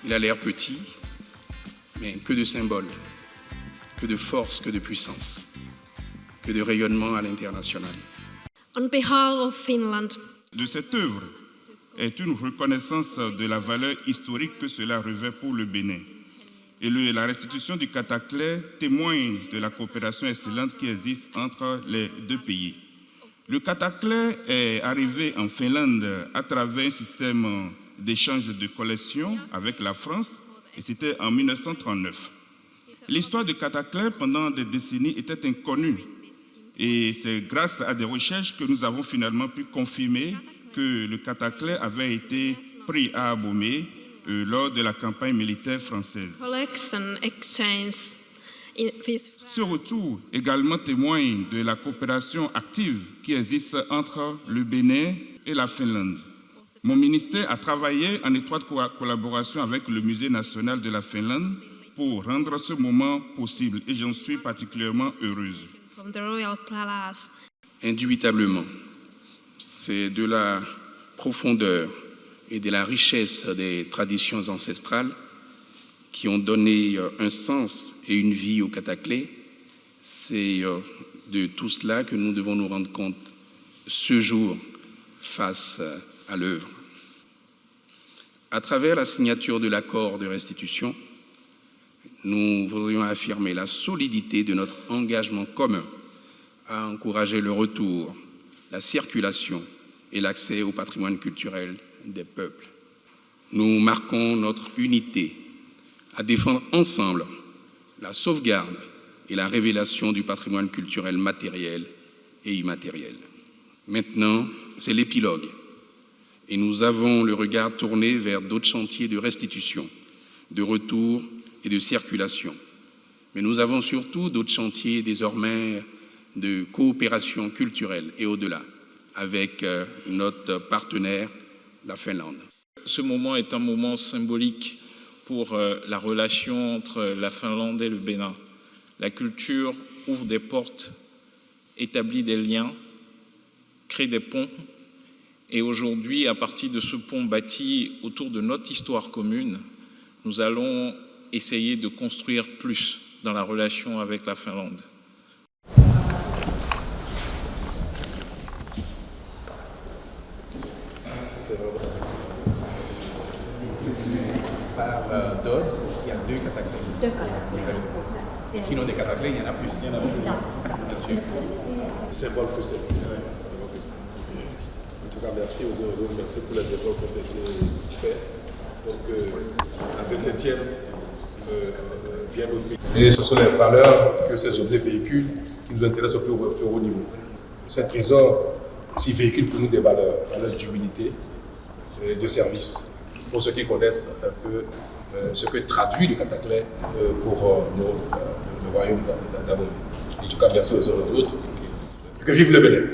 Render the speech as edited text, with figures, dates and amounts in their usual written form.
Il a l'air petit, mais que de symboles, que de force, que de puissance, que de rayonnement à l'international. On behalf of Finland, De cette œuvre est une reconnaissance de la valeur historique que cela revêt pour le Bénin. Et la restitution du Cataclès témoigne de la coopération excellente qui existe entre les deux pays. Le Cataclès est arrivé en Finlande à travers un système d'échange de collections avec la France, et c'était en 1939. L'histoire du Cataclès pendant des décennies était inconnue, et c'est grâce à des recherches que nous avons finalement pu confirmer que le Cataclès avait été pris à Abomey lors de la campagne militaire française. collection exchange with Ce retour également témoigne de la coopération active qui existe entre le Bénin et la Finlande. Mon ministère a travaillé en étroite collaboration avec le Musée national de la Finlande pour rendre ce moment possible et j'en suis particulièrement heureuse. from the Royal Palace. Indubitablement, c'est de la profondeur et de la richesse des traditions ancestrales qui ont donné un sens et une vie au Cataclès. C'est de tout cela que nous devons nous rendre compte ce jour face à l'œuvre. À travers la signature de l'accord de restitution, nous voudrions affirmer la solidité de notre engagement commun à encourager le retour, la circulation et l'accès au patrimoine culturel des peuples. Nous marquons notre unité à défendre ensemble la sauvegarde et la révélation du patrimoine culturel matériel et immatériel. Maintenant, c'est l'épilogue et nous avons le regard tourné vers d'autres chantiers de restitution, de retour et de circulation. Mais nous avons surtout d'autres chantiers désormais de coopération culturelle et au-delà avec notre partenaire, la Finlande. Ce moment est un moment symbolique pour la relation entre la Finlande et le Bénin. La culture ouvre des portes, établit des liens, crée des ponts. Et aujourd'hui, à partir de ce pont bâti autour de notre histoire commune, nous allons essayer de construire plus dans la relation avec la Finlande. Par d'autres, il y a 2 Cataclès. 2 Cataclès. Sinon, des Cataclès, il y en a plus. Bien sûr. Le symbole que c'est. En tout cas, merci aux uns et aux autres. Merci pour les efforts qui ont été faits pour que la 27e vienne au pays. Et ce sont les valeurs que ces objets véhiculent qui nous intéressent au plus haut niveau. Ces trésors aussi véhiculent pour nous des valeurs d'humilité et de service. Pour ceux qui connaissent un peu ce que traduit le Cataclès pour le royaume d'Abomey. En tout cas, merci aux uns et aux autres. Que vive le Bénin!